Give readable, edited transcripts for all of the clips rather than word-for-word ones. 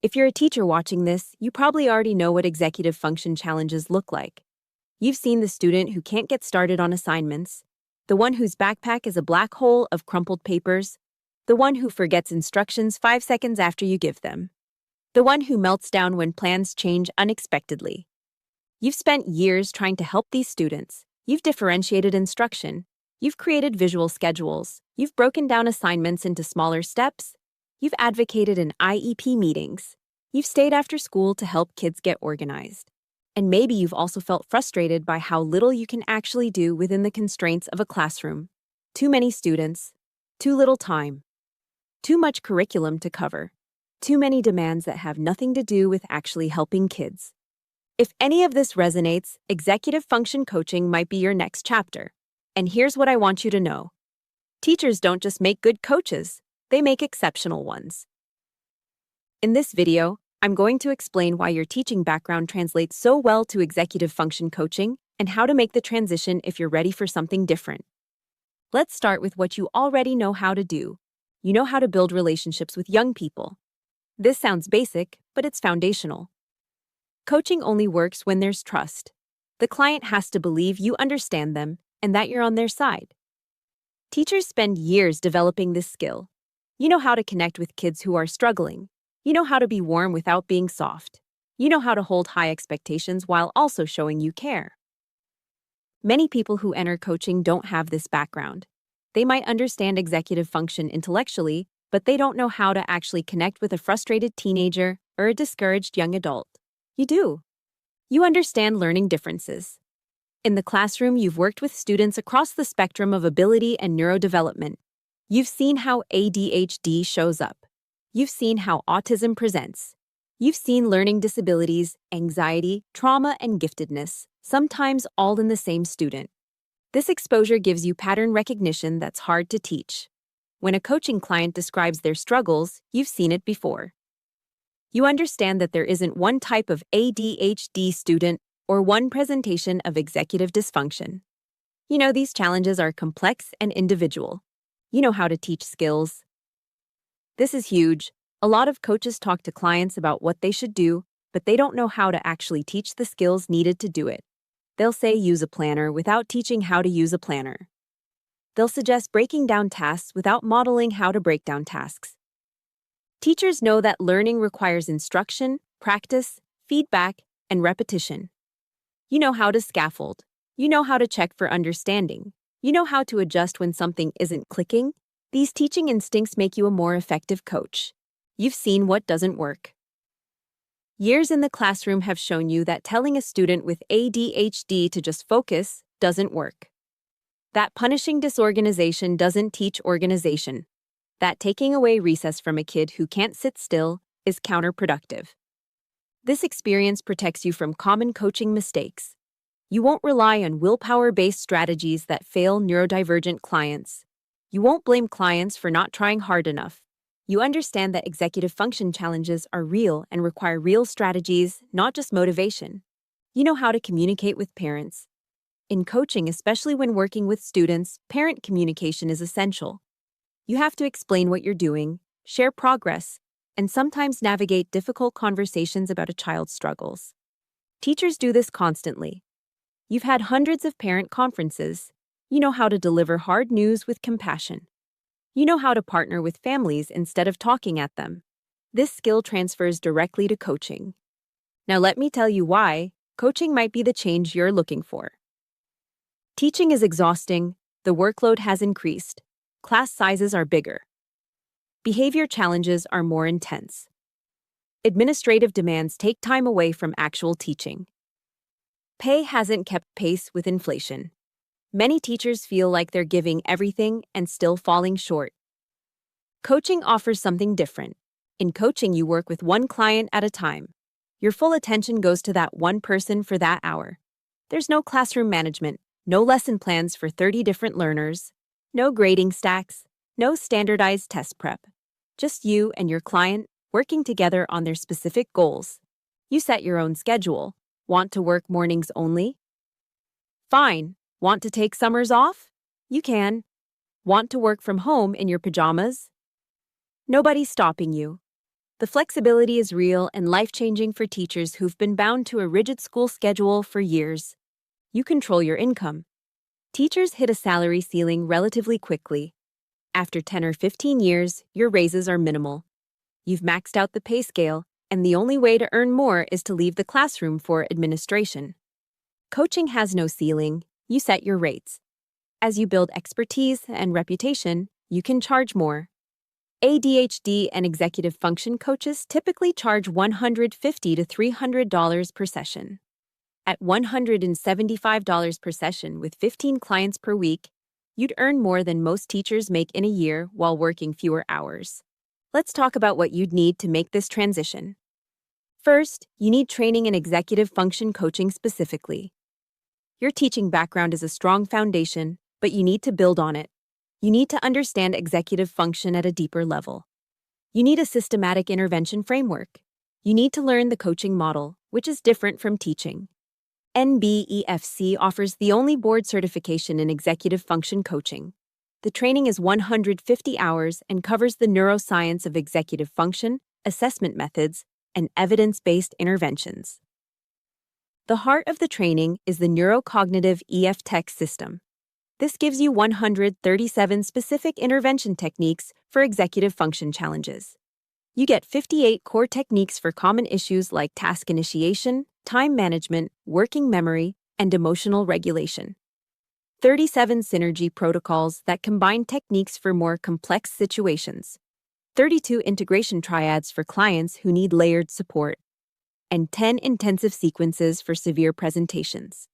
If you're a teacher watching this, you probably already know what executive function challenges look like. You've seen the student who can't get started on assignments, the one whose backpack is a black hole of crumpled papers, the one who forgets instructions 5 seconds after you give them, the one who melts down when plans change unexpectedly. You've spent years trying to help these students. You've differentiated instruction. You've created visual schedules. You've broken down assignments into smaller steps. You've advocated in IEP meetings. You've stayed after school to help kids get organized. And maybe you've also felt frustrated by how little you can actually do within the constraints of a classroom. Too many students, too little time, too much curriculum to cover, too many demands that have nothing to do with actually helping kids. If any of this resonates, executive function coaching might be your next chapter. And here's what I want you to know. Teachers don't just make good coaches, they make exceptional ones. In this video, I'm going to explain why your teaching background translates so well to executive function coaching and how to make the transition if you're ready for something different. Let's start with what you already know how to do. You know how to build relationships with young people. This sounds basic, but it's foundational. Coaching only works when there's trust. The client has to believe you understand them and that you're on their side. Teachers spend years developing this skill. You know how to connect with kids who are struggling. You know how to be warm without being soft. You know how to hold high expectations while also showing you care. Many people who enter coaching don't have this background. They might understand executive function intellectually, but they don't know how to actually connect with a frustrated teenager or a discouraged young adult. You do. You understand learning differences. In the classroom, you've worked with students across the spectrum of ability and neurodevelopment. You've seen how ADHD shows up. You've seen how autism presents. You've seen learning disabilities, anxiety, trauma, and giftedness, sometimes all in the same student. This exposure gives you pattern recognition that's hard to teach. When a coaching client describes their struggles, you've seen it before. You understand that there isn't one type of ADHD student or one presentation of executive dysfunction. You know these challenges are complex and individual. You know how to teach skills. This is huge. A lot of coaches talk to clients about what they should do, but they don't know how to actually teach the skills needed to do it. They'll say use a planner without teaching how to use a planner. They'll suggest breaking down tasks without modeling how to break down tasks. Teachers know that learning requires instruction, practice, feedback, and repetition. You know how to scaffold. You know how to check for understanding. You know how to adjust when something isn't clicking. These teaching instincts make you a more effective coach. You've seen what doesn't work. Years in the classroom have shown you that telling a student with ADHD to just focus doesn't work. That punishing disorganization doesn't teach organization. That taking away recess from a kid who can't sit still is counterproductive. This experience protects you from common coaching mistakes. You won't rely on willpower-based strategies that fail neurodivergent clients. You won't blame clients for not trying hard enough. You understand that executive function challenges are real and require real strategies, not just motivation. You know how to communicate with parents. In coaching, especially when working with students, parent communication is essential. You have to explain what you're doing, share progress, and sometimes navigate difficult conversations about a child's struggles. Teachers do this constantly. You've had hundreds of parent conferences. You know how to deliver hard news with compassion. You know how to partner with families instead of talking at them. This skill transfers directly to coaching. Now let me tell you why coaching might be the change you're looking for. Teaching is exhausting, the workload has increased, class sizes are bigger. Behavior challenges are more intense. Administrative demands take time away from actual teaching. Pay hasn't kept pace with inflation. Many teachers feel like they're giving everything and still falling short. Coaching offers something different. In coaching, you work with one client at a time. Your full attention goes to that one person for that hour. There's no classroom management, no lesson plans for 30 different learners, no grading stacks, no standardized test prep. Just you and your client working together on their specific goals. You set your own schedule. Want to work mornings only? Fine. Want to take summers off? You can. Want to work from home in your pajamas? Nobody's stopping you. The The flexibility is real and life-changing for teachers who've been bound to a rigid school schedule for years. You control your income. Teachers hit a salary ceiling relatively quickly. After 10 or 15 years, your raises are minimal. You've maxed out the pay scale, and the only way to earn more is to leave the classroom for administration. Coaching has no ceiling. You set your rates. As you build expertise and reputation, you can charge more. ADHD and executive function coaches typically charge $150 to $300 per session. At $175 per session with 15 clients per week, you'd earn more than most teachers make in a year while working fewer hours. Let's talk about what you'd need to make this transition. First, you need training in executive function coaching specifically. Your teaching background is a strong foundation, but you need to build on it. You need to understand executive function at a deeper level. You need a systematic intervention framework. You need to learn the coaching model, which is different from teaching. NBEFC offers the only board certification in executive function coaching. The training is 150 hours and covers the neuroscience of executive function, assessment methods, and evidence-based interventions. The heart of the training is the Neurocognitive EFTech System. This gives you 137 specific intervention techniques for executive function challenges. You get 58 core techniques for common issues like task initiation, time management, working memory, and emotional regulation. 37 synergy protocols that combine techniques for more complex situations. 32 integration triads for clients who need layered support. And 10 intensive sequences for severe presentations.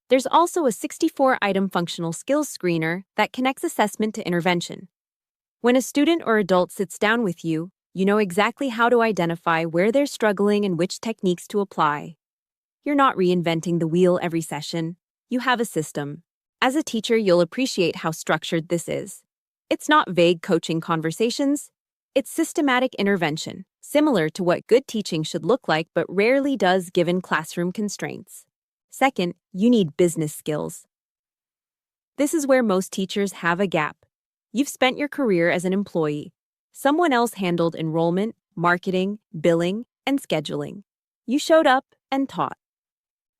There's also a 64-item functional skills screener that connects assessment to intervention. When a student or adult sits down with you, you know exactly how to identify where they're struggling and which techniques to apply. You're not reinventing the wheel every session. You have a system. As a teacher, you'll appreciate how structured this is. It's not vague coaching conversations. It's systematic intervention, similar to what good teaching should look like but rarely does given classroom constraints. Second, you need business skills. This is where most teachers have a gap. You've spent your career as an employee. Someone else handled enrollment, marketing, billing, and scheduling. You showed up and taught.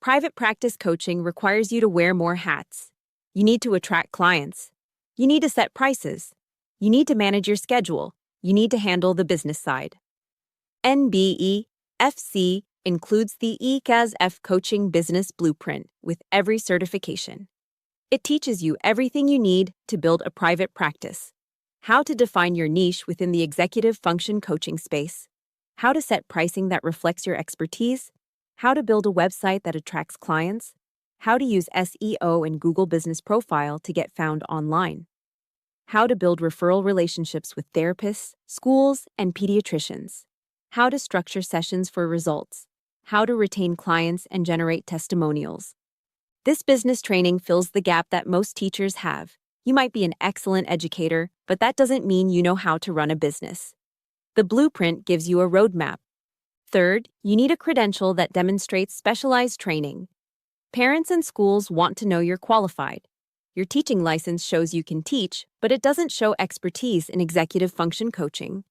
Private practice coaching requires you to wear more hats. You need to attract clients. You need to set prices. You need to manage your schedule. You need to handle the business side. NBEFC includes the ECAS-F Coaching Business Blueprint with every certification. It teaches you everything you need to build a private practice, how to define your niche within the executive function coaching space, how to set pricing that reflects your expertise, how to build a website that attracts clients, how to use SEO and Google Business Profile to get found online, how to build referral relationships with therapists, schools, and pediatricians, how to structure sessions for results, how to retain clients and generate testimonials. This business training fills the gap that most teachers have. You might be an excellent educator, but that doesn't mean you know how to run a business. The blueprint gives you a roadmap. Third, you need a credential that demonstrates specialized training. Parents and schools want to know you're qualified. Your teaching license shows you can teach, but it doesn't show expertise in executive function coaching.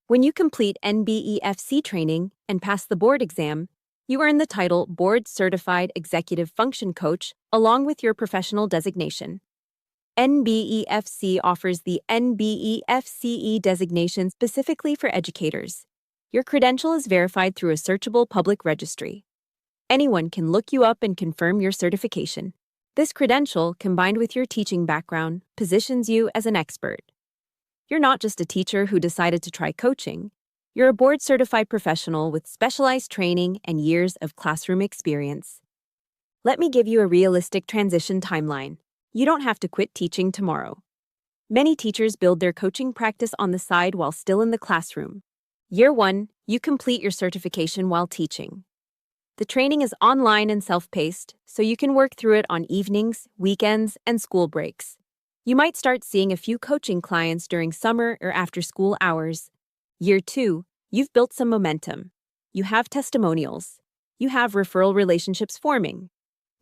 When you complete NBEFC training and pass the board exam, you earn the title Board Certified Executive Function Coach along with your professional designation. NBEFC offers the NBEFC-E designation specifically for educators. Your credential is verified through a searchable public registry. Anyone can look you up and confirm your certification. This credential, combined with your teaching background, positions you as an expert. You're not just a teacher who decided to try coaching. You're a board-certified professional with specialized training and years of classroom experience. Let me give you a realistic transition timeline. You don't have to quit teaching tomorrow. Many teachers build their coaching practice on the side while still in the classroom. Year 1, you complete your certification while teaching. The training is online and self-paced, so you can work through it on evenings, weekends, and school breaks. You might start seeing a few coaching clients during summer or after-school hours. Year 2, you've built some momentum. You have testimonials. You have referral relationships forming.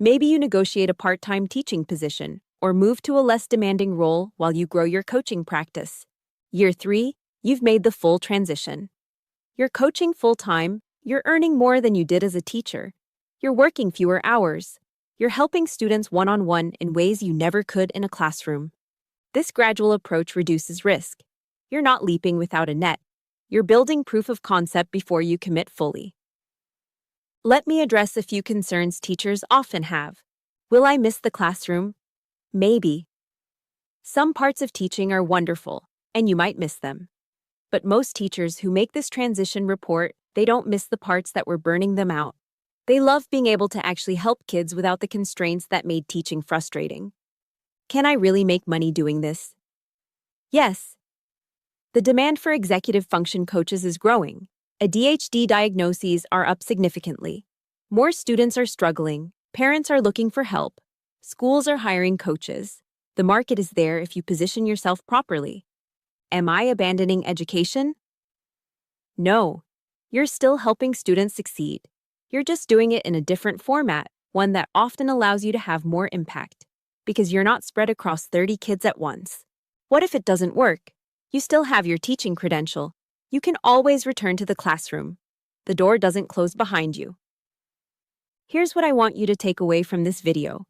Maybe you negotiate a part-time teaching position or move to a less demanding role while you grow your coaching practice. Year 3, you've made the full transition. You're coaching full-time, you're earning more than you did as a teacher. You're working fewer hours. You're helping students one-on-one in ways you never could in a classroom. This gradual approach reduces risk. You're not leaping without a net. You're building proof of concept before you commit fully. Let me address a few concerns teachers often have. Will I miss the classroom? Maybe. Some parts of teaching are wonderful, and you might miss them. But most teachers who make this transition report they don't miss the parts that were burning them out. They love being able to actually help kids without the constraints that made teaching frustrating. Can I really make money doing this? Yes. The demand for executive function coaches is growing. ADHD diagnoses are up significantly. More students are struggling. Parents are looking for help. Schools are hiring coaches. The market is there if you position yourself properly. Am I abandoning education? No. You're still helping students succeed. You're just doing it in a different format, one that often allows you to have more impact, because you're not spread across 30 kids at once. What if it doesn't work? You still have your teaching credential. You can always return to the classroom. The door doesn't close behind you. Here's what I want you to take away from this video.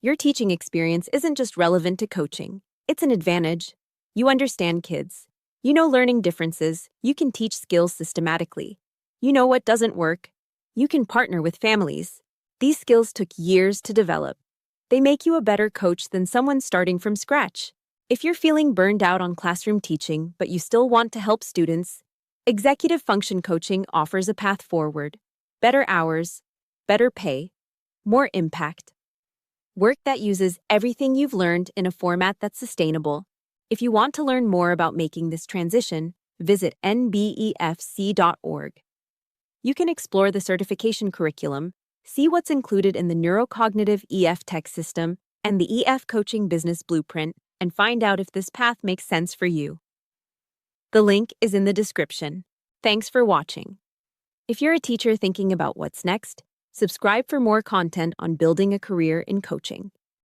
Your teaching experience isn't just relevant to coaching. It's an advantage. You understand kids. You know learning differences. You can teach skills systematically. You know what doesn't work. You can partner with families. These skills took years to develop. They make you a better coach than someone starting from scratch. If you're feeling burned out on classroom teaching, but you still want to help students, executive function coaching offers a path forward. Better hours, better pay, more impact. Work that uses everything you've learned in a format that's sustainable. If you want to learn more about making this transition, visit NBEFC.org. You can explore the certification curriculum, see what's included in the Neurocognitive EFTech System and the EF Coaching Business Blueprint, and find out if this path makes sense for you. The link is in the description. Thanks for watching. If you're a teacher thinking about what's next, subscribe for more content on building a career in coaching.